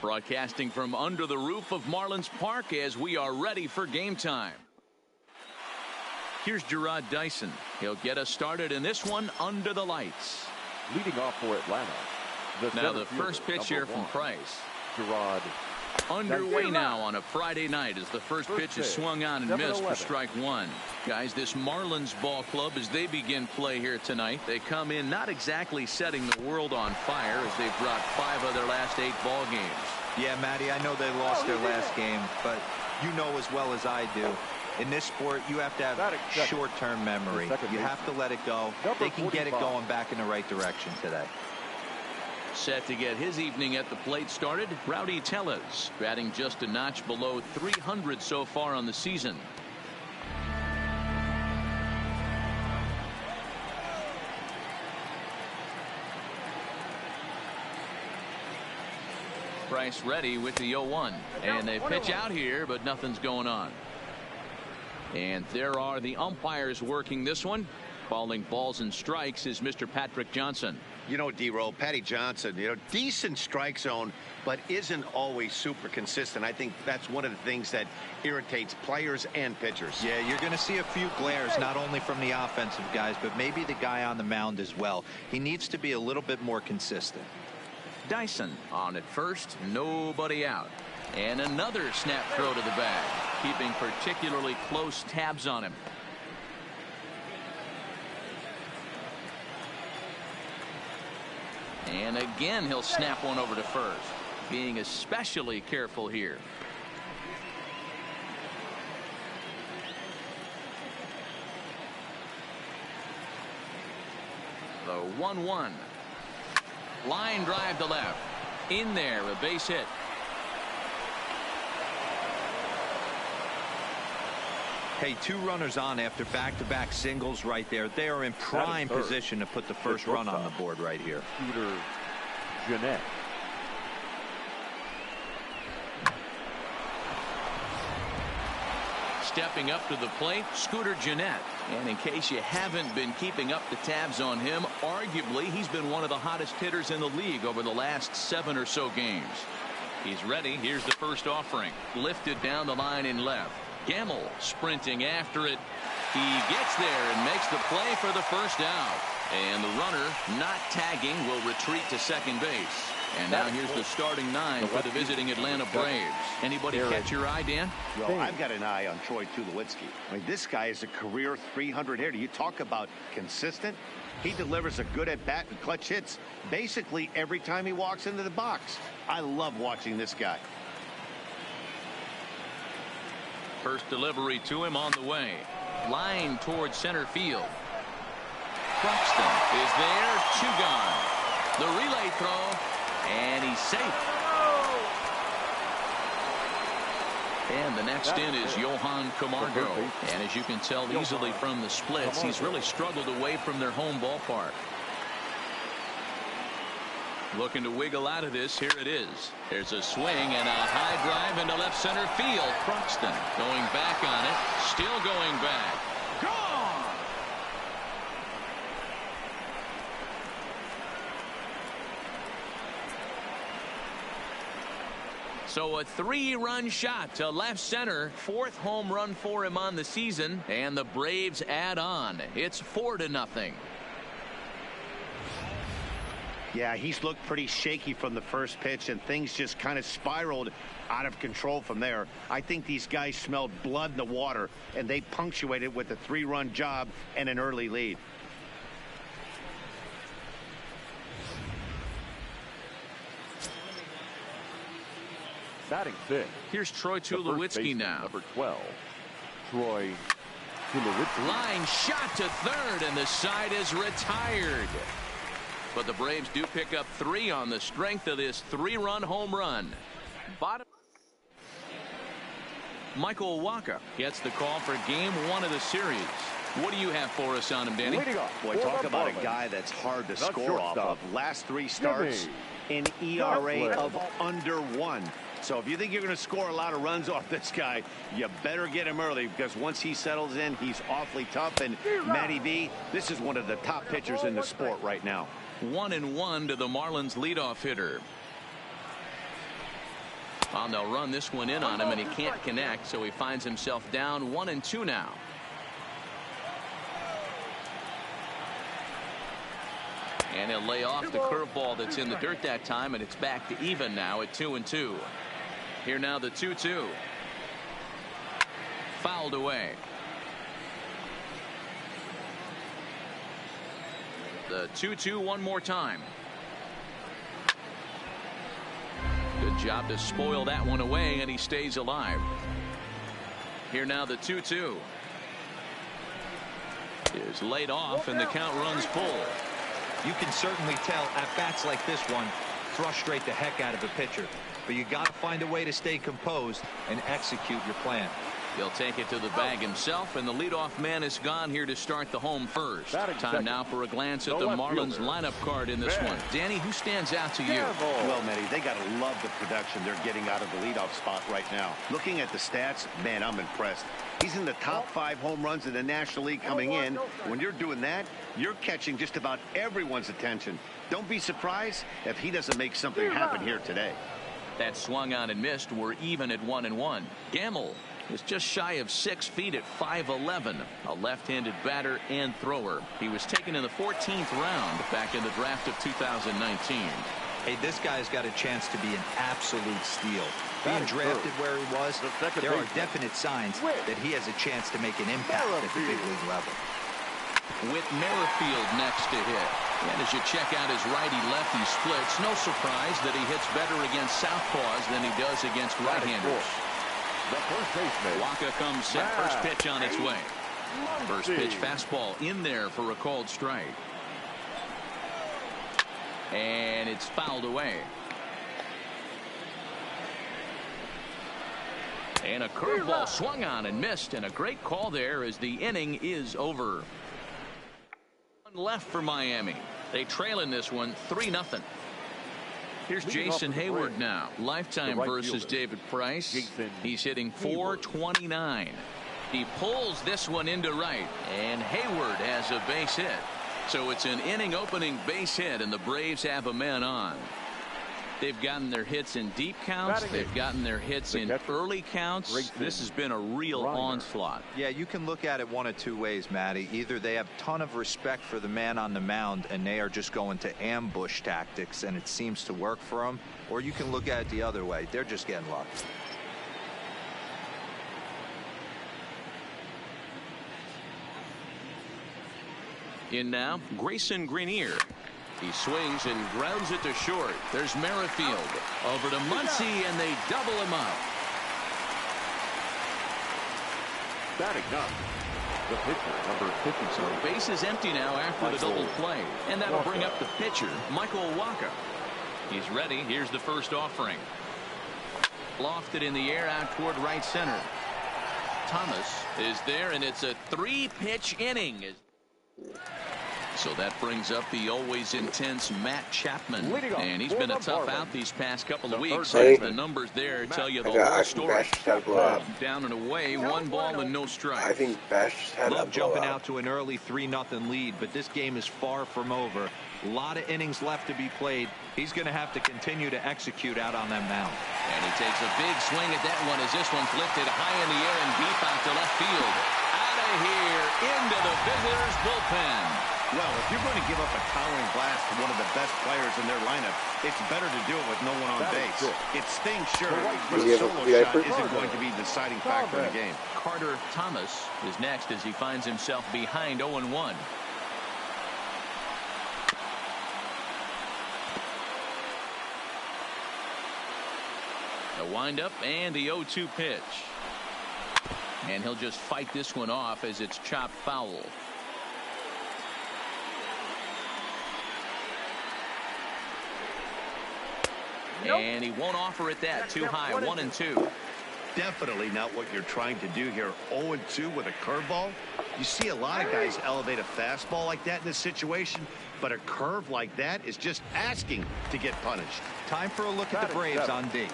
Broadcasting from under the roof of Marlins Park as we are ready for game time. Here's Jarrod Dyson. He'll get us started in this one under the lights. Leading off for Atlanta. Now the first pitch here from Price. Jarrod. Underway now on a Friday night as the first pitch is swung on and missed for strike one. Guys, this Marlins ball club, as they begin play here tonight, they come in not exactly setting the world on fire as they've dropped 5 of their last 8 ball games. Yeah, Matty, I know they lost their last game, but you know as well as I do, in this sport, you have to have short-term memory. You have to let it go. They can get it going back in the right direction today. Set to get his evening at the plate started, Rowdy Tellez, batting just a notch below 300 so far on the season. Price ready with the 0-1, and they pitch out here, but nothing's going on. And there are the umpires working this one. Calling balls and strikes is Mr. Patrick Johnson. You know, D-Roll, Patty Johnson, decent strike zone, but isn't always super consistent. I think that's one of the things that irritates players and pitchers. Yeah, you're going to see a few glares, not only from the offensive guys, but maybe the guy on the mound as well. He needs to be a little bit more consistent. Dyson on at first, nobody out. And another snap throw to the bag, keeping particularly close tabs on him. And again, he'll snap one over to first, being especially careful here. The 1-1. Line drive to left. In there, a base hit. Hey, 2 runners on after back-to-back singles right there. They are in prime position to put the first run on the board right here. Scooter Gennett. Stepping up to the plate, Scooter Gennett. And in case you haven't been keeping up the tabs on him, arguably he's been one of the hottest hitters in the league over the last 7 or so games. He's ready. Here's the first offering. Lifted down the line in left. Gamble sprinting after it. He gets there and makes the play for the first out. And the runner, not tagging, will retreat to second base. And now here's the starting 9 for the visiting Atlanta Braves. Anybody catch your eye, Dan? Well, I've got an eye on Troy Tulowitzki. I mean, this guy is a career 300 hitter. You talk about consistent. He delivers a good at-bat and clutch hits basically every time he walks into the box. I love watching this guy. First delivery to him on the way. Line towards center field. Croxton is there. 2 gone. The relay throw. And he's safe. And the next in is Johan Camargo. And as you can tell easily from the splits, he's really struggled away from their home ballpark. Looking to wiggle out of this. Here it is. There's a swing and a high drive into left center field. Croxton going back on it. Still going back. Gone! So a 3-run shot to left center. 4th home run for him on the season. And the Braves add on. It's 4-0. Yeah, he's looked pretty shaky from the first pitch, and things just kind of spiraled out of control from there. I think these guys smelled blood in the water, and they punctuated with a 3-run job and an early lead. Batting 5th. Here's Troy Tulowitzki now. Number 12. Troy Tulowitzki. Line shot to third, and the side is retired. But the Braves do pick up 3 on the strength of this 3-run home run. Bottom. Michael Wacha gets the call for game 1 of the series. What do you have for us on him, Danny? Boy, talk about a guy that's hard to score off of. Last 3 starts, an ERA of under 1. So if you think you're going to score a lot of runs off this guy, you better get him early, because once he settles in, he's awfully tough. And Matty V, this is one of the top pitchers in the sport right now. 1-1 to the Marlins leadoff hitter. Well, they'll run this one in on him, and he can't connect, so he finds himself down 1-2 now. And he'll lay off the curveball that's in the dirt that time, and it's back to even now at 2-2. Here now the 2-2. Fouled away. The 2-2 one more time. Good job to spoil that one away, and he stays alive. Here now the 2-2 is laid off, and the count runs full. You can certainly tell at bats like this one frustrate the heck out of a pitcher, but you got to find a way to stay composed and execute your plan. He'll take it to the bag himself, and the leadoff man is gone here to start the home first. Time now for a glance at the Marlins lineup card in this one. Danny, who stands out to you? Well, Matty, they got to love the production they're getting out of the leadoff spot right now. Looking at the stats, man, I'm impressed. He's in the top 5 home runs in the National League coming in. When you're doing that, you're catching just about everyone's attention. Don't be surprised if he doesn't make something happen here today. That swung on and missed. We're even at 1-1. Gamble is just shy of 6 feet at 5'11", a left-handed batter and thrower. He was taken in the 14th round back in the draft of 2019. Hey, this guy's got a chance to be an absolute steal. Being drafted where he was, there are definite signs that he has a chance to make an impact at the big league level. With Merrifield next to hit. And as you check out his righty-lefty splits, no surprise that he hits better against southpaws than he does against right-handers. The first baseman. Waka comes set. First pitch on its way. First pitch fastball in there for a called strike. And it's fouled away. And a curveball swung on and missed, and a great call there as the inning is over. One left for Miami. They trail in this one 3-0. Here's Jason Hayward now. Lifetime versus David Price. He's hitting .429. He pulls this one into right, and Hayward has a base hit. So it's an inning opening base hit, and the Braves have a man on. They've gotten their hits in deep counts. They've gotten their hits in early counts. This has been a real onslaught. Yeah, you can look at it one of two ways, Matty. Either they have a ton of respect for the man on the mound and they are just going to ambush tactics and it seems to work for them, or you can look at it the other way. They're just getting lucky. In now, Grayson Greenier. He swings and grounds it to short. There's Merrifield over to Muncy, and they double him up. Batting up, the pitcher, number 50. So base is empty now after the double play, and that'll bring up the pitcher, Michael Waka. He's ready. Here's the first offering. Lofted in the air out toward right center. Thomas is there, and it's a 3-pitch inning. So that brings up the always intense Matt Chapman, and he's been a tough out these past couple of weeks. The numbers there tell you the whole story. Down and away, 1 ball and no strike. I think Bash just had Love jumping out to an early 3-0 lead, but this game is far from over. A lot of innings left to be played. He's going to have to continue to execute out on that mound. And he takes a big swing at that one as this one's lifted high in the air and deep out to left field. Out of here into the visitors' bullpen. Well, if you're going to give up a towering blast to one of the best players in their lineup, it's better to do it with no one on base. It stings, sure, but a solo shot isn't going to be the deciding factor in the game. Carter Thomas is next as he finds himself behind 0-1. The windup and the 0-2 pitch. And he'll just fight this one off as it's chopped foul. And he won't offer it that. Too high. 1-2. Definitely not what you're trying to do here. 0-2 with a curveball. You see a lot of guys elevate a fastball like that in this situation, but a curve like that is just asking to get punished. Time for a look at the Braves on D.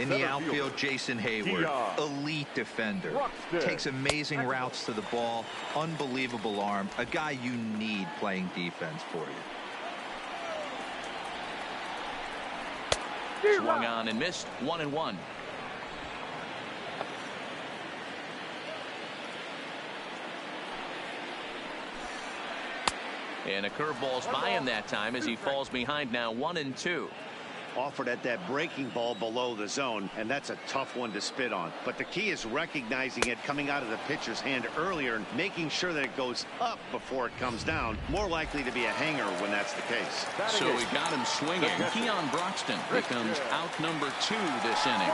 In the outfield, Jason Hayward, elite defender, takes amazing routes to the ball, unbelievable arm, a guy you need playing defense for you. Swung on and missed. 1-1. And a curveball's by him that time as he falls behind now 1-2. Offered at that breaking ball below the zone, and that's a tough one to spit on. But the key is recognizing it coming out of the pitcher's hand earlier and making sure that it goes up before it comes down. More likely to be a hanger when that's the case. So he got him swinging. Keon Broxton becomes out number 2 this inning.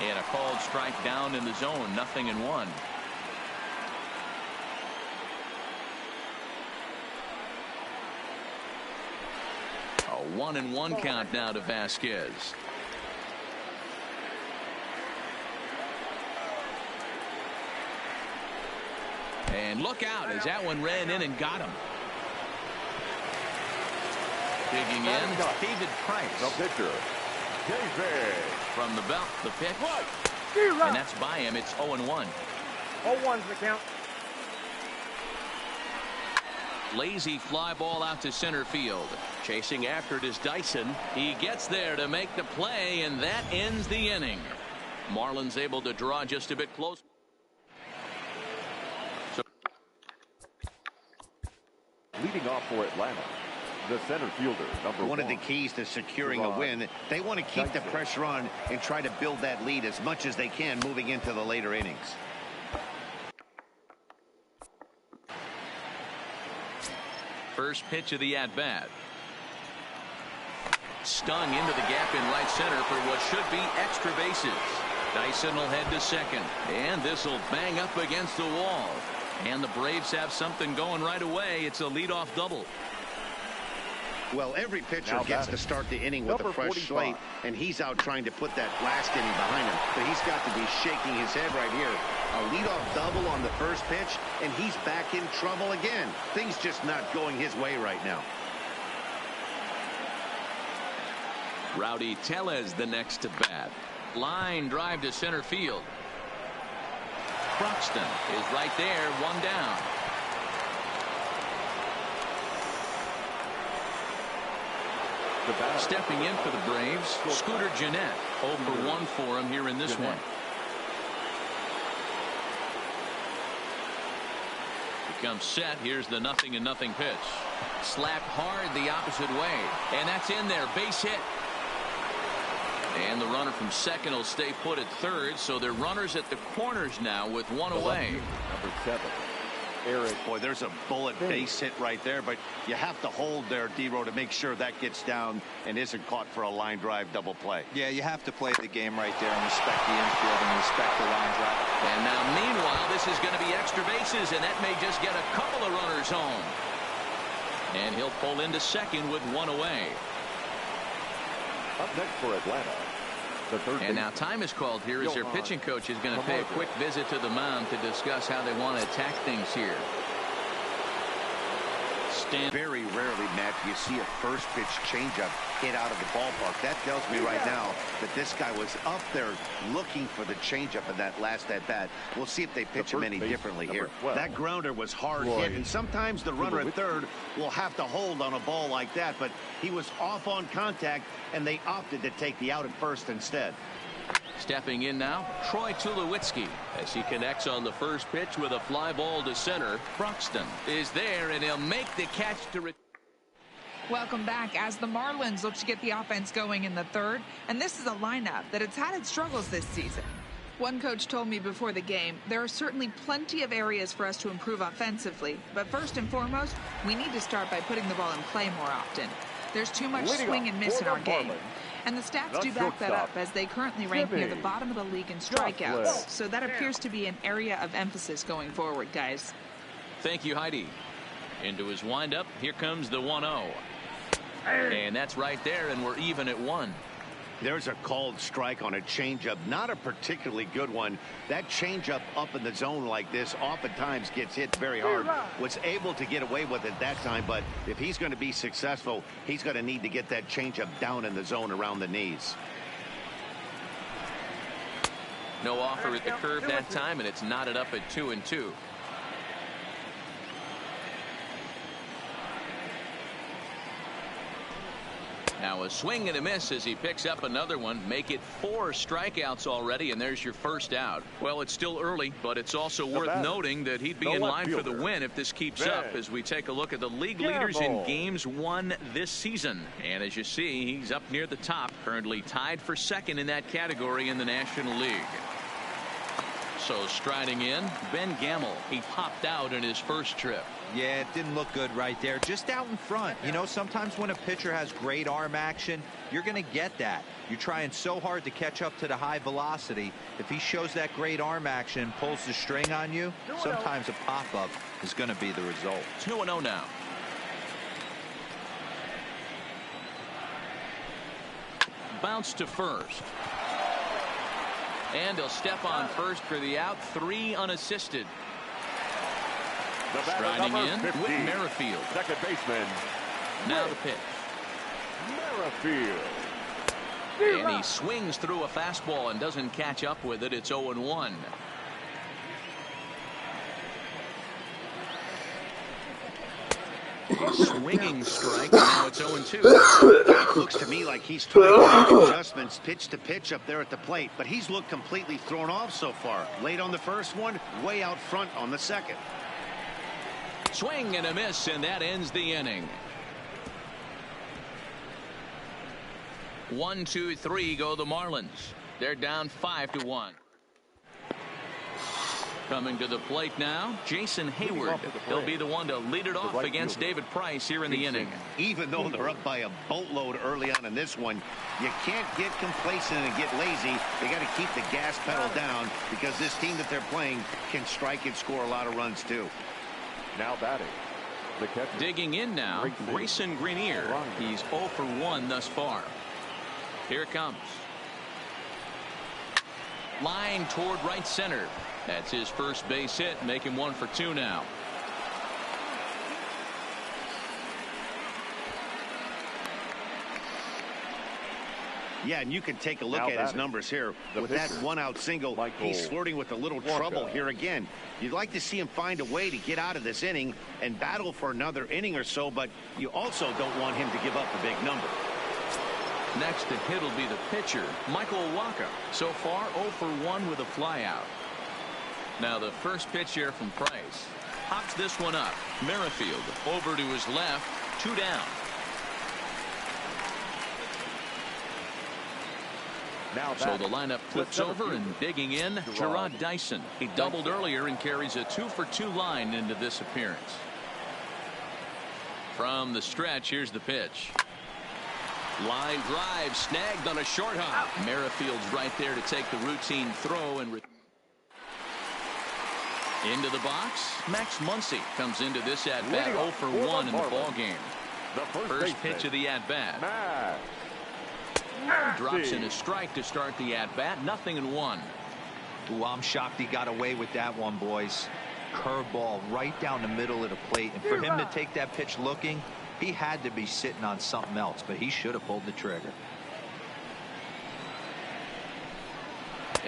And a called strike down in the zone. 0-1. A 1-1 count now to Vasquez. And look out as that one ran in and got him. Digging in, David Price. The pitcher, David. From the belt, the pitch. And that's by him. It's 0-1. 0-1's the count. Lazy fly ball out to center field. Chasing after it is Dyson. He gets there to make the play, and that ends the inning. Marlins able to draw just a bit close. So Leading off for Atlanta, the center fielder, number 1. One of the keys to securing a win, they want to keep the pressure on and try to build that lead as much as they can moving into the later innings. First pitch of the at-bat. Stung into the gap in right center for what should be extra bases. Dyson will head to second, and this will bang up against the wall. And the Braves have something going right away. It's a leadoff double. Well, every pitcher gets to start the inning with a fresh slate, and he's out trying to put that last inning behind him. But he's got to be shaking his head right here. A leadoff double on the first pitch, and he's back in trouble again. Things just not going his way right now. Rowdy Tellez the next to bat. Line drive to center field. Broxton is right there, 1 down. Stepping in for the Braves, Scooter Gennett. 0 for 1 for him here in this one. Becomes set. Here's the 0-0 pitch. Slapped hard the opposite way. And that's in there. Base hit. And the runner from second will stay put at third. So they're runners at the corners now with 1 away. Number 7. Eric. Boy, there's a bullet base hit right there, but you have to hold there, D-Row, to make sure that gets down and isn't caught for a line drive double play. Yeah, you have to play the game right there and respect the infield and respect the line drive. And now, meanwhile, this is going to be extra bases, and that may just get a couple of runners home. And he'll pull into second with 1 away. Up next for Atlanta, the third and now time is called here as their pitching coach is going to pay a quick visit to the mound to discuss how they want to attack things here. Very rarely, Matt, do you see a first pitch changeup hit out of the ballpark. That tells me right now that this guy was up there looking for the changeup in that last at bat. We'll see if they pitch him any differently here. That grounder was hard hit, and sometimes the runner at third will have to hold on a ball like that, but he was off on contact, and they opted to take the out at first instead. Stepping in now, Troy Tulowitzki as he connects on the first pitch with a fly ball to center. Broxton is there, and he'll make the catch to. Welcome back as the Marlins look to get the offense going in the third, and this is a lineup that has had its struggles this season. One coach told me before the game, there are certainly plenty of areas for us to improve offensively, but first and foremost, we need to start by putting the ball in play more often. There's too much swing and miss in our game. And the stats do back that up as they currently rank near the bottom of the league in strikeouts. So that appears to be an area of emphasis going forward, guys. Thank you, Heidi. Into his windup, here comes the 1-0. And that's right there, and we're even at 1. There's a called strike on a changeup, not a particularly good one. That changeup up in the zone like this oftentimes gets hit very hard. Was able to get away with it that time, but if he's going to be successful, he's going to need to get that changeup down in the zone around the knees. No offer at the curve that time, and it's knotted up at 2-2. Now a swing and a miss as he picks up another one. Make it 4 strikeouts already, and there's your first out. Well, it's still early, but it's also worth noting that he'd be in line for the win if this keeps up as we take a look at the league leaders in games won this season. And as you see, he's up near the top, currently tied for second in that category in the National League. So striding in, Ben Gamel. He popped out in his first trip. Yeah, it didn't look good right there. Just out in front. You know, sometimes when a pitcher has great arm action, you're going to get that. You're trying so hard to catch up to the high velocity. If he shows that great arm action, pulls the string on you, sometimes a pop-up is going to be the result. 2-0 now. Bounce to first. And he'll step on first for the out. 3 unassisted. Striding in, Whit Merrifield. Second baseman. Now the pitch. Merrifield. And he swings through a fastball and doesn't catch up with it. It's 0-1. Swinging strike, and now it's 0-2. It looks to me like he's trying to make adjustments pitch to pitch up there at the plate, but he's looked completely thrown off so far. Late on the first one, way out front on the second. Swing and a miss, and that ends the inning. 1, 2, 3 go the Marlins. They're down 5-1. Coming to the plate now, Jason Hayward. He'll be the one to lead it off against David Price here in the inning. Even though they're up by a boatload early on in this one, you can't get complacent and get lazy. They got to keep the gas pedal down because this team that they're playing can strike and score a lot of runs too. Now batting. The catcher. Digging in now, Grayson Greenier. He's 0 for 1 thus far. Here it comes. Line toward right center. That's his first base hit, making 1 for 2 now. Yeah, and you can take a look at his numbers here. With that 1-out single, he's flirting with a little trouble here again. You'd like to see him find a way to get out of this inning and battle for another inning or so, but you also don't want him to give up a big number. Next to hit will be the pitcher, Michael Wacha. So far, 0 for 1 with a flyout. Now the first pitch here from Price. Pops this one up. Merrifield over to his left. 2 down. Now so the lineup flips over, and digging in, Jarrod Dyson. He doubled earlier and carries a 2 for 2 line into this appearance. From the stretch, here's the pitch. Line drive snagged on a short hop. Merrifield's right there to take the routine throw and into the box. Max Muncy comes into this at bat 0 for 1 in the ball game. First pitch of the at bat. Drops in a strike to start the at bat. 0-1. Ooh, I'm shocked he got away with that one, boys. Curveball right down the middle of the plate, and for him to take that pitch looking, he had to be sitting on something else, but he should have pulled the trigger.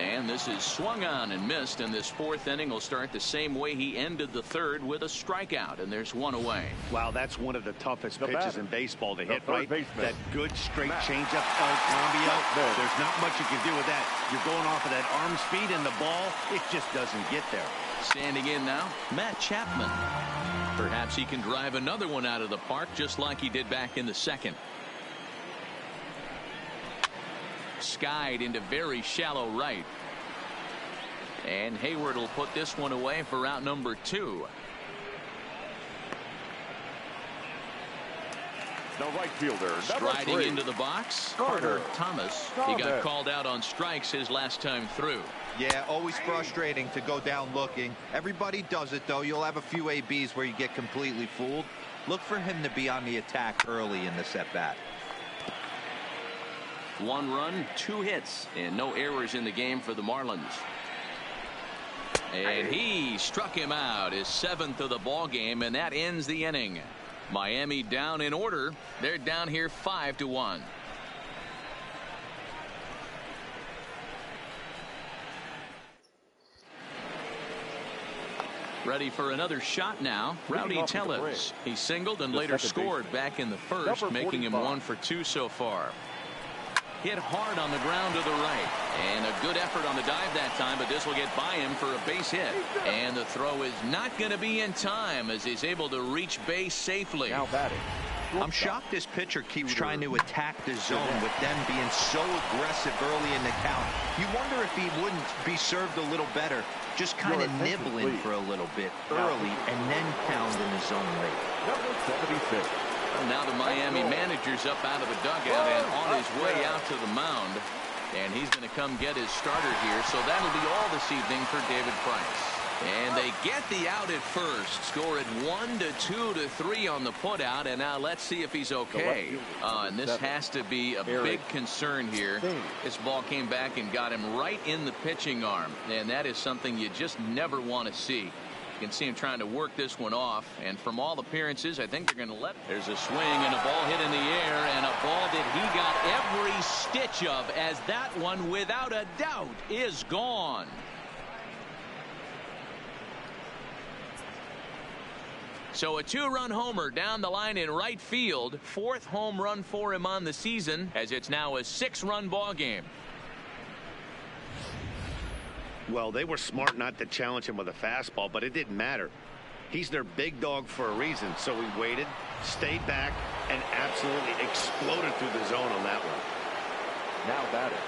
And this is swung on and missed, and this 4th inning will start the same way he ended the 3rd, with a strikeout, and there's 1 away. Wow, that's one of the toughest pitches in baseball to hit, right? Baseman. That good straight changeup, El Cambio. There's not much you can do with that. You're going off of that arm speed, and the ball, it just doesn't get there. Standing in now, Matt Chapman. Perhaps he can drive another one out of the park, just like he did back in the 2nd. Skied into very shallow right. And Hayward will put this one away for out number 2. The right fielder, striding into the box, Carter Thomas. He got called out on strikes his last time through. Yeah, always frustrating to go down looking. Everybody does it, though. You'll have a few ABs where you get completely fooled. Look for him to be on the attack early in this at bat. 1 run, 2 hits, and no errors in the game for the Marlins. And he struck him out, his 7th of the ball game, and that ends the inning. Miami down in order. They're down here 5-1. Ready for another shot now. Rowdy Tellez. He singled and later scored back in the first, making him 1 for 2 so far. Hit hard on the ground to the right. And a good effort on the dive that time, but this will get by him for a base hit. And the throw is not going to be in time as he's able to reach base safely. Now batting. I'm shocked this pitcher keeps trying to attack the zone with them being so aggressive early in the count. You wonder if he wouldn't be served a little better, just kind of nibbling for a little bit early and then pounding his own rate. Number 76. Well, now the Miami manager's up out of the dugout and on his way out to the mound. And he's going to come get his starter here. So that'll be all this evening for David Price. And they get the out at first. Score it 1-2-3 on the putout. And now let's see if he's okay. And this has to be a big concern here. This ball came back and got him right in the pitching arm. And that is something you just never want to see. You can see him trying to work this one off. And from all appearances, I think they're going to let. There's a swing and a ball hit in the air. And a ball that he got every stitch of, as that one, without a doubt, is gone. So a 2-run homer down the line in right field. 4th home run for him on the season, as it's now a 6-run ball game. Well, they were smart not to challenge him with a fastball, but it didn't matter. He's their big dog for a reason. So he waited, stayed back, and absolutely exploded through the zone on that one. Now batting.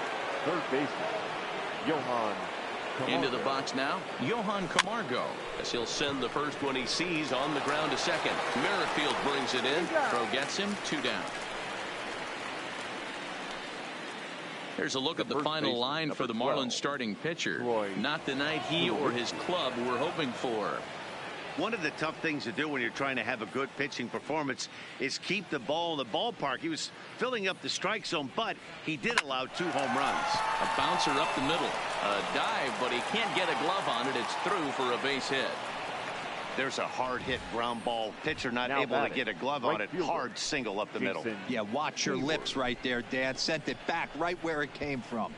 Third baseman, Johan Camargo. Into the box now, Johan Camargo, as he'll send the first one he sees on the ground to second. Merrifield brings it in. Throw gets him. 2 down. Here's a look at the final line for the Marlins starting pitcher. Not the night he or his club were hoping for. One of the tough things to do when you're trying to have a good pitching performance is keep the ball in the ballpark. He was filling up the strike zone, but he did allow 2 home runs. A bouncer up the middle. A dive, but he can't get a glove on it. It's through for a base hit. There's a hard hit ground ball. Pitcher not able to get a glove on it. Hard single up the middle. Yeah, watch your lips right there, Dad. Sent it back right where it came from.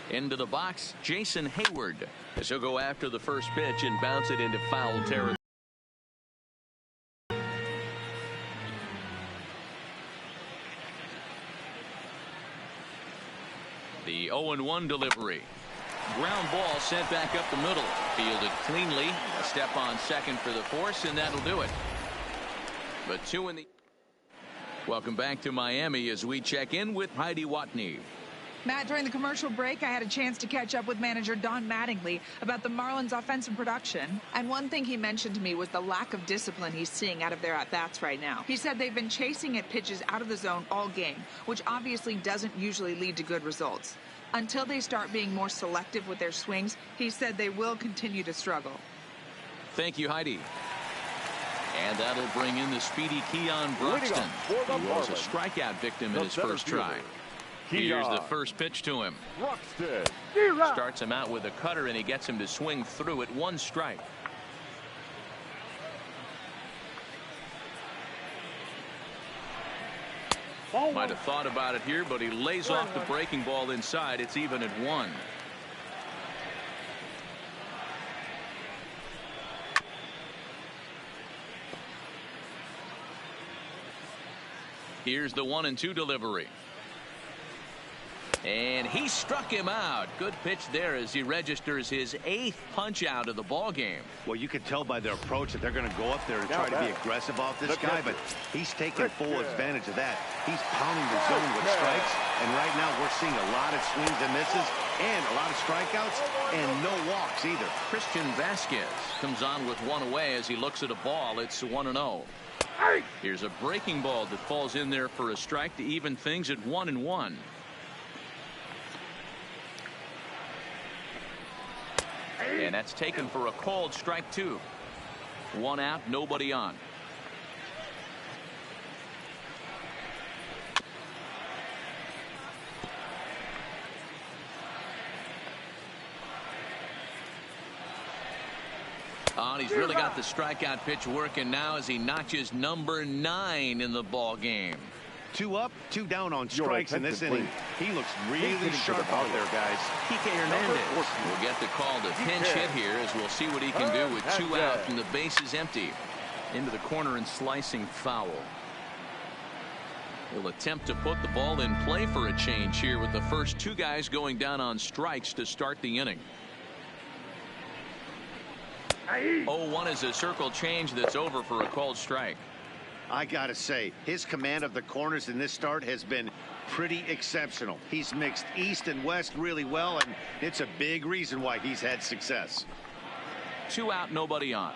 Into the box, Jason Hayward, as he'll go after the first pitch and bounce it into foul territory. The 0-1 delivery. Ground ball sent back up the middle. Fielded cleanly. A step on second for the force, and that'll do it. But 2 in the. Welcome back to Miami as we check in with Heidi Watney. Matt, during the commercial break, I had a chance to catch up with manager Don Mattingly about the Marlins' offensive production. And one thing he mentioned to me was the lack of discipline he's seeing out of their at-bats right now. He said they've been chasing at pitches out of the zone all game, which obviously doesn't usually lead to good results. Until they start being more selective with their swings, he said they will continue to struggle. Thank you, Heidi. And that'll bring in the speedy Keon Broxton, who was a strikeout victim in his first try. Here's the first pitch to him. Starts him out with a cutter, and he gets him to swing through it. 1 strike. Might have thought about it here, but he lays off the breaking ball inside. It's even at 1. Here's the 1-2 delivery. And he struck him out. Good pitch there as he registers his 8th punch out of the ball game. Well, you can tell by their approach that they're going to go up there and try to be aggressive off this guy, but he's taking full advantage of that. He's pounding the zone with strikes, and right now we're seeing a lot of swings and misses and a lot of strikeouts and no walks either. Christian Vasquez comes on with 1 away as he looks at a ball. It's 1-0. Here's a breaking ball that falls in there for a strike to even things at 1-1. And that's taken for a called strike 2. 1 out, nobody on. Oh, and he's really got the strikeout pitch working now as he notches number 9 in the ball game. 2 up, 2 down on strikes in this inning. He looks really sharp out there, guys. Kike Hernandez will get the call to pinch hit here, as we'll see what he can do with 2 out and the base is empty. Into the corner and slicing foul. He'll attempt to put the ball in play for a change here with the first 2 guys going down on strikes to start the inning. 0-1 is a circle change that's over for a called strike. I gotta say, his command of the corners in this start has been pretty exceptional. He's mixed east and west really well, and it's a big reason why he's had success. 2 out, nobody on.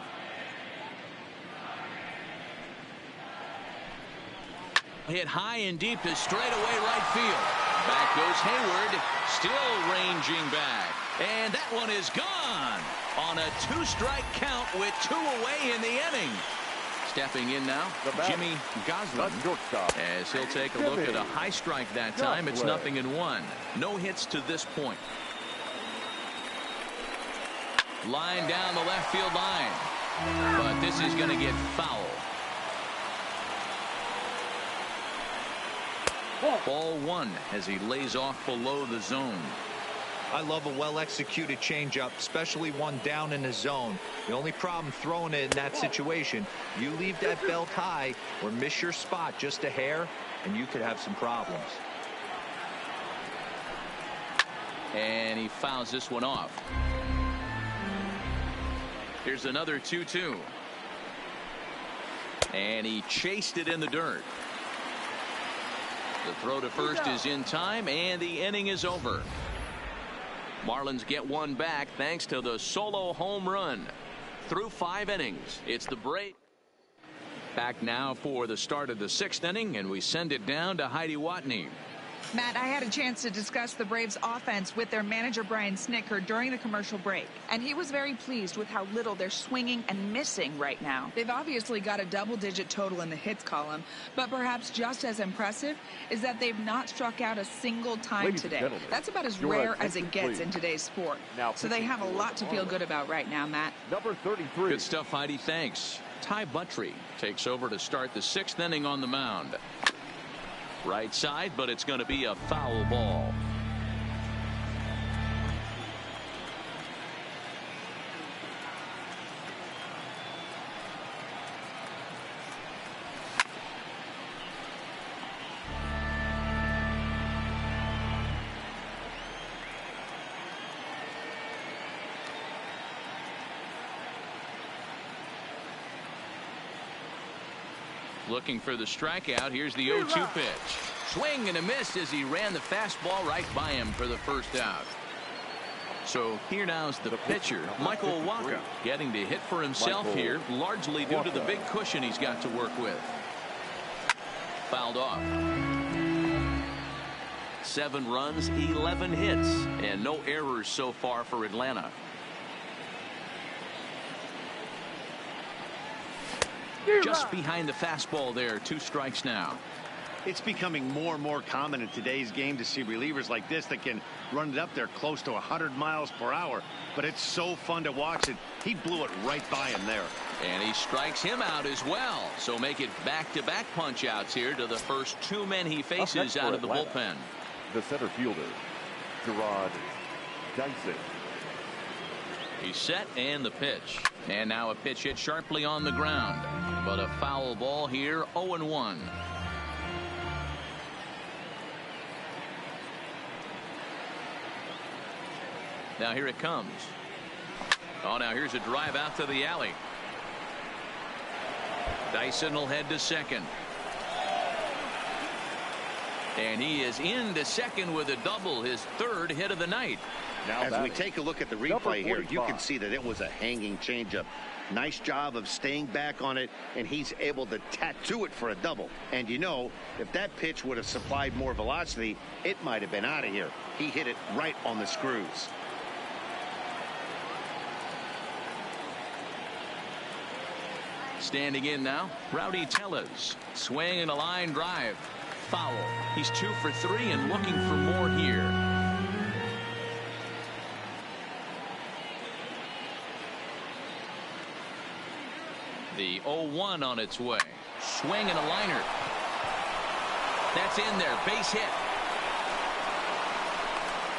Hit high and deep to straightaway right field. Back goes Hayward, still ranging back. And that one is gone on a 2-strike count with 2 away in the inning. Stepping in now, Jimmy Gosselin, as he'll take a look at a high strike that time. It's 0-1. No hits to this point. Line down the left field line. But this is going to get foul. Ball 1 as he lays off below the zone. I love a well-executed changeup, especially one down in the zone. The only problem throwing it in that situation, you leave that belt high or miss your spot just a hair, and you could have some problems. And he fouls this one off. Here's another 2-2. And he chased it in the dirt. The throw to first is in time, and the inning is over. Marlins get 1 back thanks to the solo home run. Through 5 innings, it's the Braves. Back now for the start of the 6th inning, and we send it down to Heidi Watney. Matt, I had a chance to discuss the Braves offense with their manager Brian Snitker during the commercial break, and he was very pleased with how little they're swinging and missing right now. They've obviously got a double-digit total in the hits column, but perhaps just as impressive is that they've not struck out a single time today. That's about as rare as it gets in today's sport. So they have a lot to feel good about right now, Matt. Number 33. Good stuff, Heidi. Thanks. Ty Buttrey takes over to start the 6th inning on the mound. Right side, but it's going to be a foul ball. Looking for the strikeout. Here's the 0-2 pitch. Swing and a miss as he ran the fastball right by him for the first out. So here now's the pitcher, Michael Wacha, getting to hit for himself here, largely due to the big cushion he's got to work with. Fouled off. 7 runs, 11 hits, and no errors so far for Atlanta. Just behind the fastball there. 2 strikes now. It's becoming more and more common in today's game to see relievers like this that can run it up there close to 100 miles per hour. But it's so fun to watch it. He blew it right by him there. And he strikes him out as well. So make it back-to-back punch-outs here to the first 2 men he faces out of the bullpen. The center fielder, Jarrod Dyson. He's set and the pitch. And now a pitch hit sharply on the ground. But a foul ball here, 0-1. Now here it comes. Oh, now here's a drive out to the alley. Dyson will head to second. And he is into second with a double, his 3rd hit of the night. Now as we take a look at the replay here, you can see that it was a hanging changeup. Nice job of staying back on it, and he's able to tattoo it for a double. And you know, if that pitch would have supplied more velocity, it might have been out of here. He hit it right on the screws. Standing in now, Rowdy Tellez. Swing and a line drive. Foul. He's 2 for 3 and looking for more here. The 0-1 on its way. Swing and a liner. That's in there. Base hit.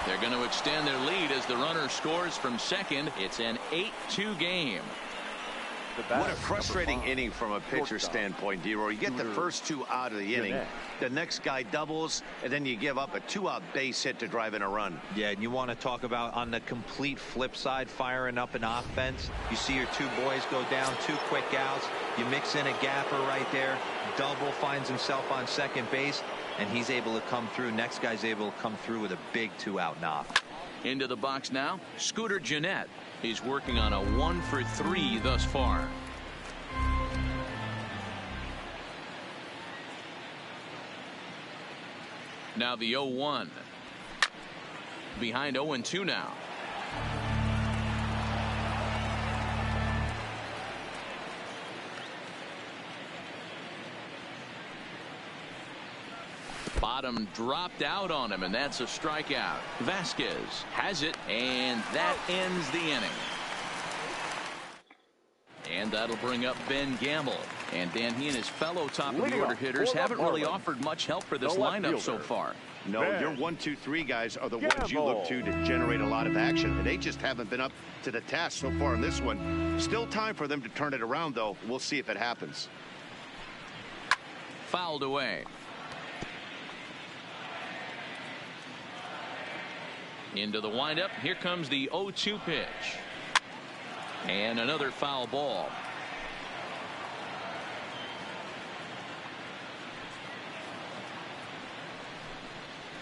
They're going to extend their lead as the runner scores from second. It's an 8-2 game. What a frustrating inning from a pitcher standpoint, D-Roy. You get the first two out of the inning. The next guy doubles, and then you give up a 2-out base hit to drive in a run. Yeah, and you want to talk about on the complete flip side, firing up an offense. You see your two boys go down, 2 quick outs. You mix in a gapper right there. Double finds himself on second base, and he's able to come through. Next guy's able to come through with a big 2-out knock. Into the box now, Scooter Gennett. He's working on a 1-for-3 thus far. Now the 0-1. Behind 0-2 now. Bottom dropped out on him, and that's a strikeout. Vasquez has it, and that ends the inning. And that'll bring up Ben Gamble. And Dan, he and his fellow top-of-the-order hitters haven't really offered much help for this lineup so far. No, your 1, 2, 3 guys are the ones you look to generate a lot of action. And they just haven't been up to the task so far in this one. Still time for them to turn it around, though. We'll see if it happens. Fouled away. Into the windup. Here comes the 0-2 pitch. And another foul ball.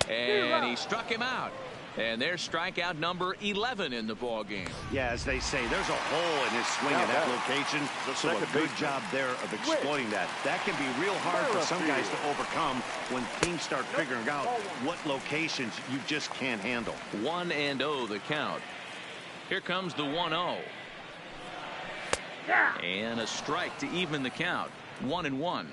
And he struck him out. And there's strikeout number 11 in the ball game. Yeah, as they say, there's a hole in his swing in that location. So a good job there of exploiting that. That can be real hard for some guys to overcome when teams start figuring out what locations you just can't handle. 1-0 the count. Here comes the 1-0. And a strike to even the count. 1-1.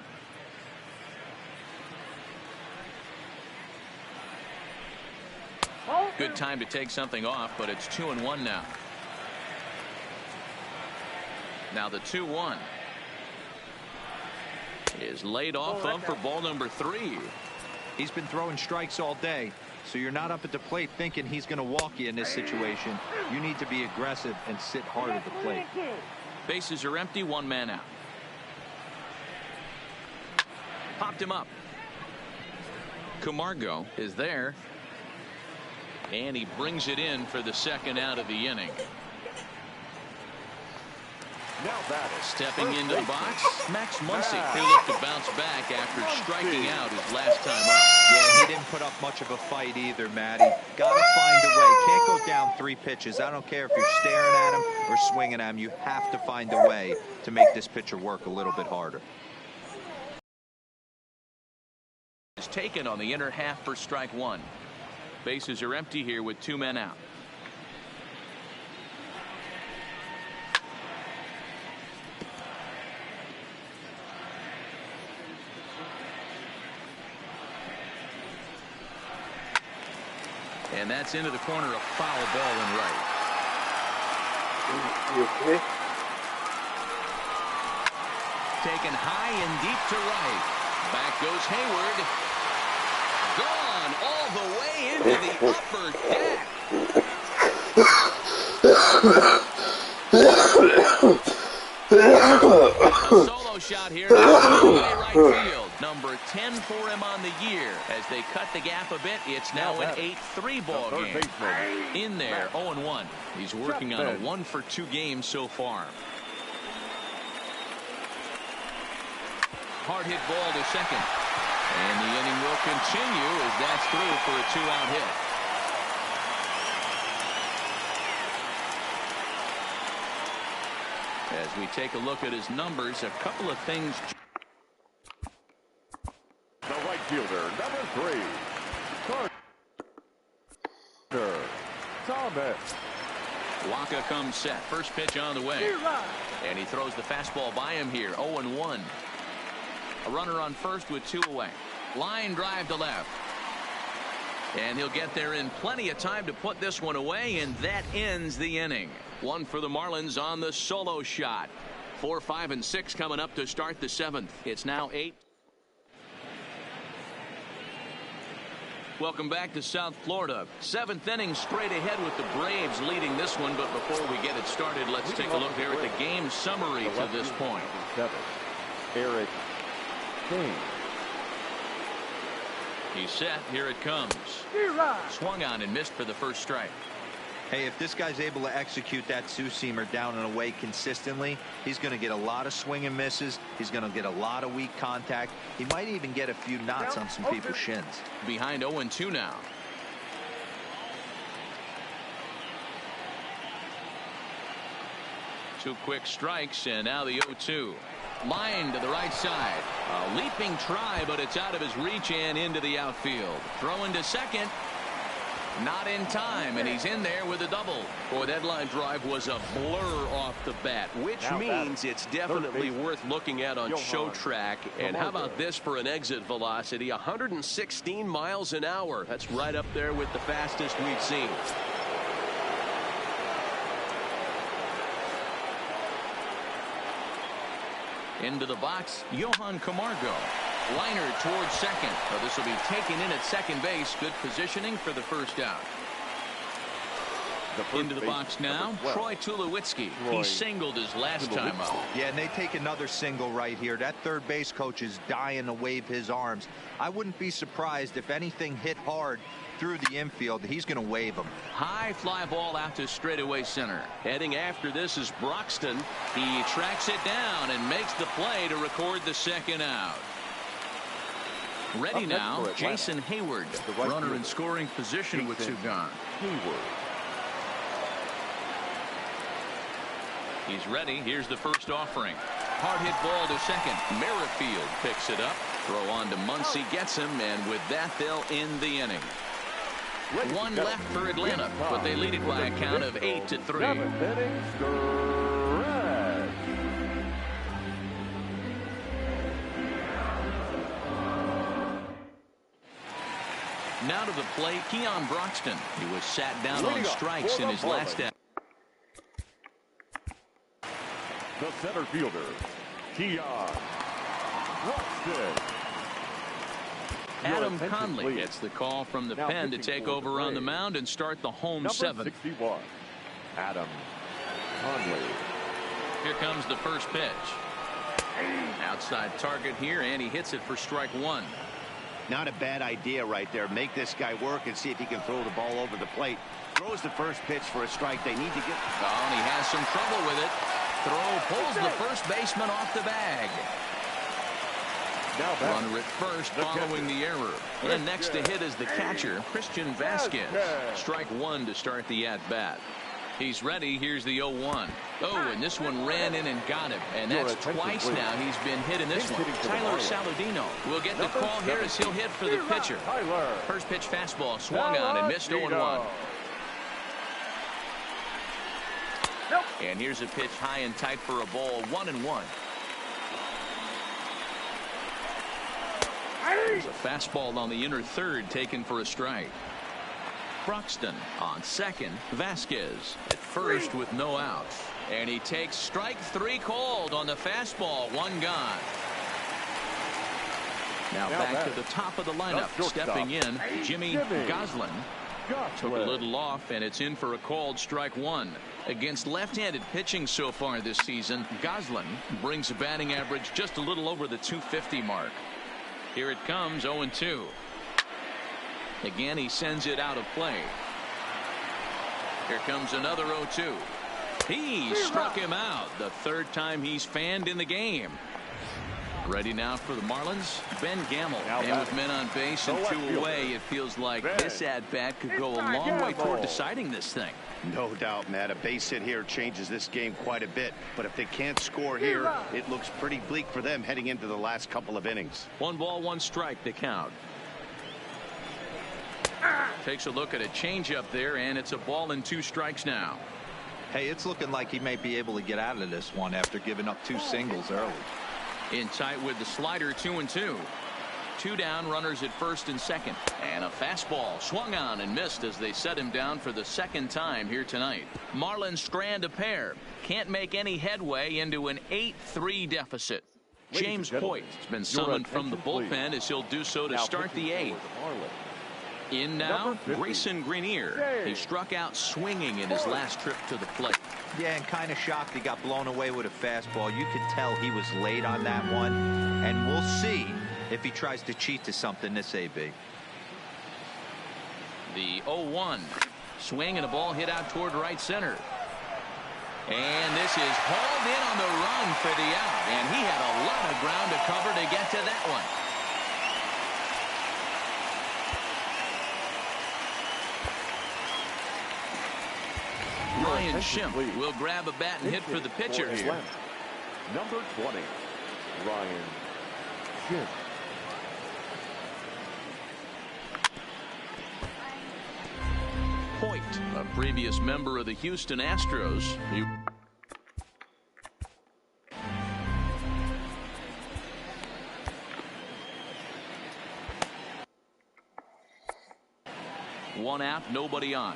Good time to take something off, but it's 2-1 now. Now the 2-1 is laid off of for ball number 3. He's been throwing strikes all day, so you're not up at the plate thinking he's going to walk you in this situation. You need to be aggressive and sit hard at the plate. Bases are empty, 1 man out. Popped him up. Camargo is there. And he brings it in for the second out of the inning. Now that is stepping into the box, Max Muncy. He'll look to bounce back after striking out his last time up. Yeah, he didn't put up much of a fight either, Matty. Got to find a way. Can't go down 3 pitches. I don't care if you're staring at him or swinging at him. You have to find a way to make this pitcher work a little bit harder. Is taken on the inner half for strike 1. Bases are empty here with 2 men out. And that's into the corner, a foul ball and right. Okay. Taken high and deep to right. Back goes Hayward. Gone all the way into the upper deck. A solo shot here to right field. Number 10 for him on the year. As they cut the gap a bit, it's now an 8-3 ball game. In there, 0-1. He's working on a 1-for-2 game so far. Hard hit ball to second. And the inning will continue as that's through for a 2-out hit. As we take a look at his numbers, a couple of things. The right fielder, number 3, Carter Thomas. Waka comes set. First pitch on the way. And he throws the fastball by him here. 0-1. A runner on first with 2 away. Line drive to left. And he'll get there in plenty of time to put this one away, and that ends the inning. 1 for the Marlins on the solo shot. 4, 5, and 6 coming up to start the 7th. It's now 8. Welcome back to South Florida. 7th inning straight ahead with the Braves leading this one. But before we get it started, let's take a look here at the game summary to this point. Eric King. He's set. Here it comes. Swung on and missed for the first strike. Hey, if this guy's able to execute that two-seamer down and away consistently, he's going to get a lot of swing and misses. He's going to get a lot of weak contact. He might even get a few knots on some people's shins. Behind 0-2 now. Two quick strikes, and now the 0-2. Line to the right side. A leaping try, but it's out of his reach and into the outfield. Throwing to second. Not in time, and he's in there with a double. Boy, that line drive was a blur off the bat, which means it's definitely worth looking at on Show Track. And how about this for an exit velocity? 116 miles an hour. That's right up there with the fastest we've seen. Into the box, Johan Camargo. Liner towards second. So this will be taken in at second base. Good positioning for the first out. Into the box now, Troy Tulowitzki. He singled his last time out. Yeah, and they take another single right here. That third base coach is dying to wave his arms. I wouldn't be surprised if anything hit hard through the infield. He's going to wave them. High fly ball out to straightaway center. Heading after this is Broxton. He tracks it down and makes the play to record the second out. Ready now, Jason Hayward. Runner in scoring position with two gone. He's ready. Here's the first offering. Hard hit ball to second. Merrifield picks it up. Throw on to Muncy, gets him, and with that they'll end the inning. One left for Atlanta, but they lead it by a count of 8-3. Now to the plate, Keon Broxton. He was sat down on strikes in his last at. The center fielder, Keon Broxton. Adam Conley gets the call from the pen to take over on the mound and start the home seventh. 61, Adam Conley. Here comes the first pitch. Outside target here, and he hits it for strike one. Not a bad idea right there. Make this guy work and see if he can throw the ball over the plate. Throws the first pitch for a strike. They need to get. Oh, and he has some trouble with it. Throw pulls the first baseman off the bag. Runner at first following the error. And next to hit is the catcher, Christian Vasquez. Strike one to start the at-bat. He's ready. Here's the 0-1. Oh, and this one ran in and got him. And that's twice now he's been hit in this one. Tyler Saladino will get the call here as he'll hit for the pitcher. First pitch fastball swung on and missed 0-1. And here's a pitch high and tight for a ball, 1-1. There's a fastball on the inner third taken for a strike. Broxton on second. Vasquez at first with no outs. And he takes strike three called on the fastball. One gone. Now back to the top of the lineup. Stepping in, Jimmy Goslin. Took a little off, and it's in for a called strike one. Against left-handed pitching so far this season, Goslin brings a batting average just a little over the 250 mark. Here it comes, 0-2. Again, he sends it out of play. Here comes another 0-2. He struck him out. The third time he's fanned in the game. Ready now for the Marlins, Ben Gamel. And with men on base and two away, it feels like this at-bat could go a long way toward deciding this thing. No doubt, Matt. A base hit here changes this game quite a bit. But if they can't score here, it looks pretty bleak for them heading into the last couple of innings. 1 ball, 1 strike to count. Takes a look at a changeup there, and it's a ball and 2 strikes now. Hey, it's looking like he might be able to get out of this one after giving up 2 singles early. In tight with the slider, 2-2. 2 down, runners at first and second. And a fastball swung on and missed as they set him down for the second time here tonight. Marlins strand a pair. Can't make any headway into an 8-3 deficit. James Hoyt has been summoned from the bullpen as he'll do so to start the 8th. In now, Grayson Greenier. He struck out swinging in his last trip to the plate. Yeah, and kind of shocked he got blown away with a fastball. You could tell he was late on that one. And we'll see if he tries to cheat to something this AB. The 0-1. Swing and a ball hit out toward right center. And this is hauled in on the run for the out. And he had a lot of ground to cover to get to that one. Ryan Schimpf will grab a bat and hit for the pitcher here. Number 20, Ryan Schimpf. Hoyt, a previous member of the Houston Astros. One out, nobody on.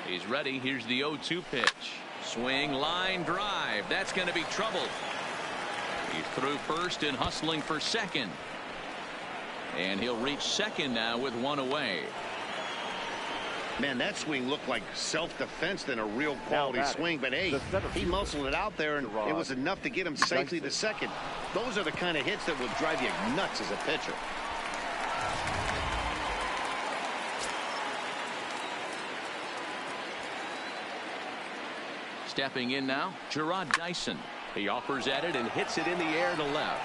He's ready. Here's the 0-2 pitch. Swing, line drive. That's going to be trouble. He's through first and hustling for second. And he'll reach second now with one away. Man, that swing looked like self-defense than a real quality swing. But, hey, he muscled it out there, and it was enough to get him safely to second. Those are the kind of hits that will drive you nuts as a pitcher. Stepping in now, Jarrod Dyson. He offers at it and hits it in the air to left.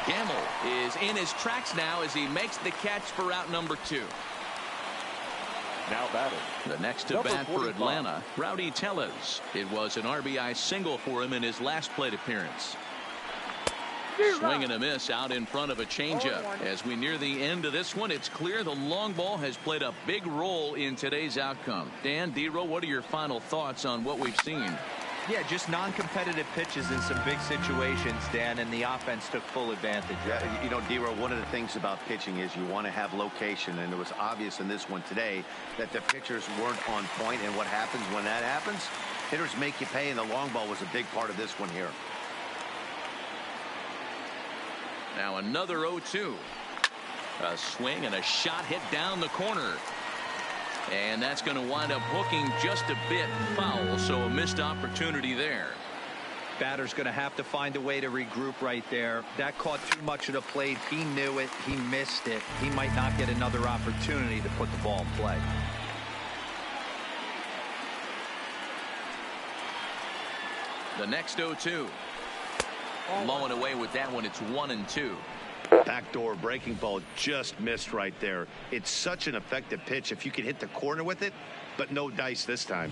Gamble is in his tracks now as he makes the catch for out number 2. Now batting. The next to bat for Atlanta, Rowdy Tellez. It was an RBI single for him in his last plate appearance. Swing and a miss out in front of a changeup. As we near the end of this one, it's clear the long ball has played a big role in today's outcome. Dan, D-Row, what are your final thoughts on what we've seen? Yeah, just non-competitive pitches in some big situations, Dan, and the offense took full advantage. Yeah, you know, D-Row, one of the things about pitching is you want to have location, and it was obvious in this one today that the pitchers weren't on point, and what happens when that happens? Hitters make you pay, and the long ball was a big part of this one here. Now another 0-2. A swing and a shot hit down the corner. And that's going to wind up hooking just a bit foul, so a missed opportunity there. Batter's going to have to find a way to regroup right there. That caught too much of the plate. He knew it. He missed it. He might not get another opportunity to put the ball in play. The next 0-2. Low and away with that one. It's 1-2. Backdoor breaking ball just missed right there. It's such an effective pitch if you can hit the corner with it, but no dice this time.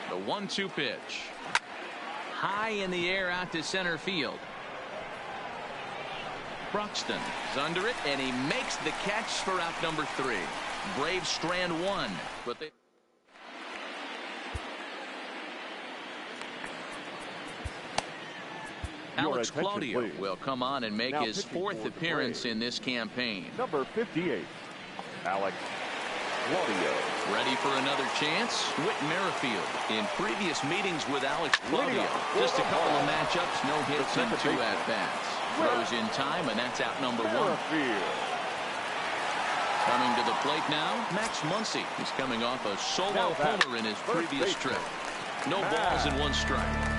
The 1-2 pitch. High in the air out to center field. Broxton is under it, and he makes the catch for out number 3. Braves strand 1, but they... Alex Claudio will come on and make his 4th appearance in this campaign. Number 58, Alex Claudio. Ready for another chance? Whit Merrifield. In previous meetings with Alex Claudio, just a couple of matchups, no hits and 2 at-bats. Throws in time, and that's out number 1. Coming to the plate now, Max Muncy. He's coming off a solo homer in his previous trip. No balls and 1 strike.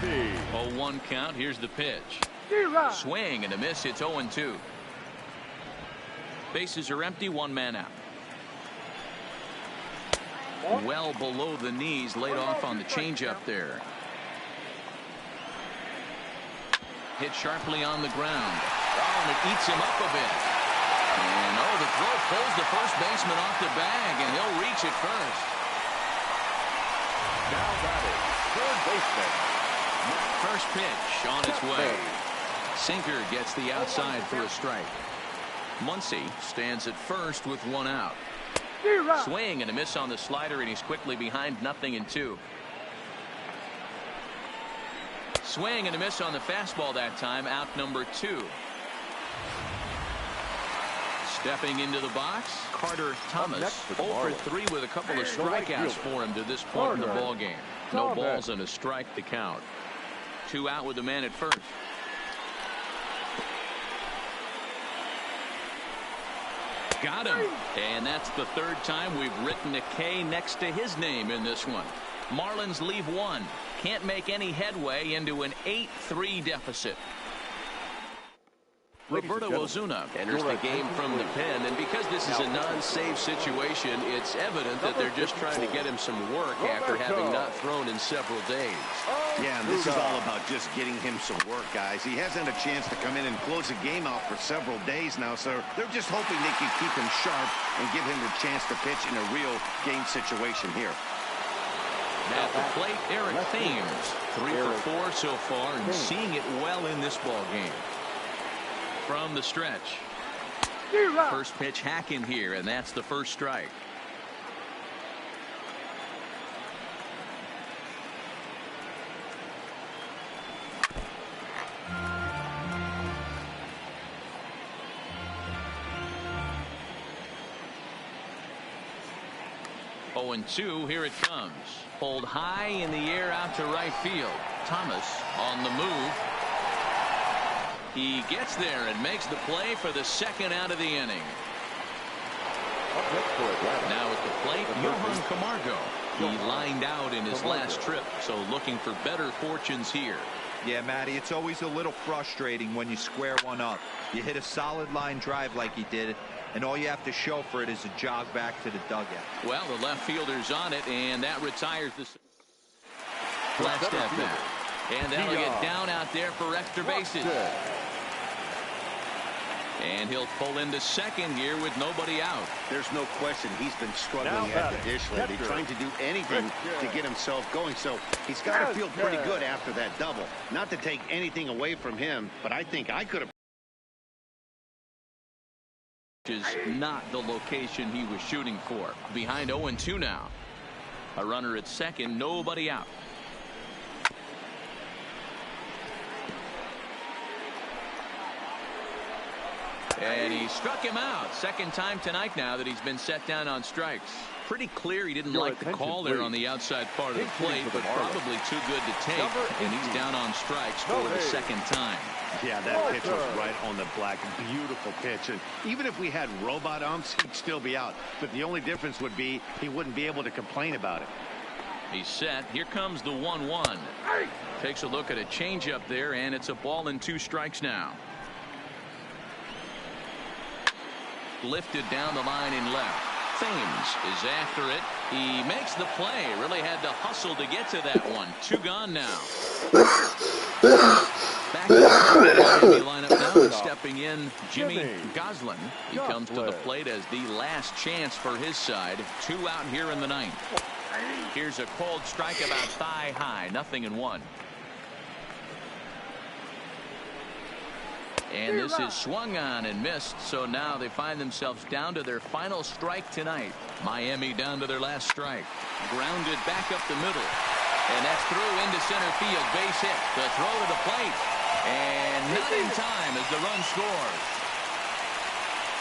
0-1 count. Here's the pitch. Swing and a miss. It's 0-2. Bases are empty. 1 man out. Well below the knees, laid off on the changeup there. Hit sharply on the ground. Oh, and it eats him up a bit. And the throw pulls the first baseman off the bag, and he'll reach it first. Now batting, third baseman. First pitch on its way. Sinker gets the outside for a strike. Muncy stands at first with 1 out. Swing and a miss on the slider, and he's quickly behind 0-2. Swing and a miss on the fastball that time. Out number 2. Stepping into the box, Carter Thomas. 0 for 3 with a couple of strikeouts for him to this point in the ball game. No balls and a strike to count. 2 out with the man at first. Got him. And that's the 3rd time we've written a K next to his name in this one. Marlins leave 1. Can't make any headway into an 8-3 deficit. Roberto Osuna enters the game from the pen, and because this is a non-save situation, it's evident that they're just trying to get him some work after having not thrown in several days. Yeah, and this is all about just getting him some work, guys. He hasn't had a chance to come in and close the game out for several days now, so they're just hoping they can keep him sharp and give him the chance to pitch in a real game situation here. At the plate, Eric Thames, 3 for 4 so far, and seeing it well in this ball game. From the stretch. First pitch hack in here, and that's the first strike. Oh, and 2, here it comes. Pulled high in the air out to right field. Thomas on the move. He gets there and makes the play for the 2nd out of the inning. Now at the plate, Johan Camargo. He lined out in his last trip, so looking for better fortunes here. Yeah, Matty, it's always a little frustrating when you square one up. You hit a solid line drive like he did, and all you have to show for it is a jog back to the dugout. Well, the left fielder's on it, and that retires the last at bat. And that'll get down out there for extra bases. And he'll pull into second here with nobody out. There's no question he's been struggling at the dish lately, trying to do anything to get himself going. So he's got to feel pretty good after that double. Not to take anything away from him, but I think I could have. Is not the location he was shooting for. Behind 0-2 now. A runner at second, nobody out. And he struck him out. 2nd time tonight now that he's been set down on strikes. Pretty clear he didn't like the call there on the outside part of the plate, but probably too good to take. And he's down on strikes for the 2nd time. Yeah, that pitch was right on the black. Beautiful pitch. And even if we had robot umps, he'd still be out. But the only difference would be he wouldn't be able to complain about it. He's set. Here comes the 1-1. Takes a look at a changeup there, and it's a ball and 2 strikes now. Lifted down the line in left. Thames is after it. He makes the play. Really had to hustle to get to that one. 2 gone now. Back in the lineup now, and stepping in Jimmy Goslin. He comes to the plate as the last chance for his side. 2 out here in the 9th. Here's a cold strike about thigh high. 0-1. And this is swung on and missed, so now they find themselves down to their final strike tonight. Miami down to their last strike. Grounded back up the middle. And that's through into center field. Base hit. The throw to the plate. And not in time as the run scores.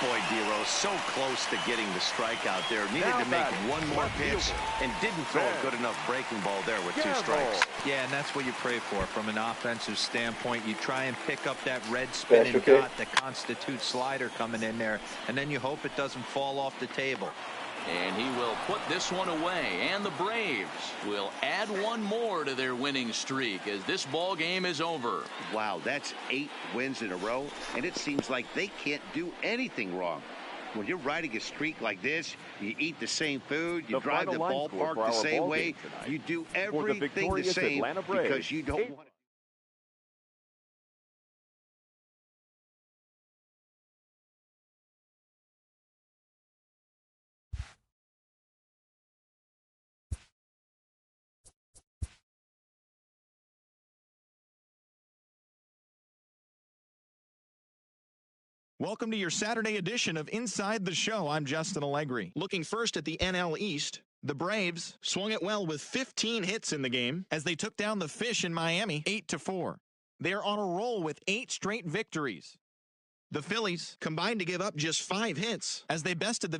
Boy, Dero, so close to getting the strikeout there. Needed to make one more pitch and didn't throw a good enough breaking ball there with 2 strikes. Yeah, and that's what you pray for from an offensive standpoint. You try and pick up that red spinning dot that constitutes slider coming in there, and then you hope it doesn't fall off the table. And he will put this one away, and the Braves will add 1 more to their winning streak as this ball game is over. Wow, that's 8 wins in a row, and it seems like they can't do anything wrong. When you're riding a streak like this, you eat the same food, you drive the ballpark the same way, you do everything the same because you don't want to. Welcome to your Saturday edition of Inside the Show. I'm Justin Allegri. Looking first at the NL East. The Braves swung it well with 15 hits in the game as they took down the Fish in Miami 8-4. They're on a roll with 8 straight victories. The Phillies combined to give up just 5 hits as they bested the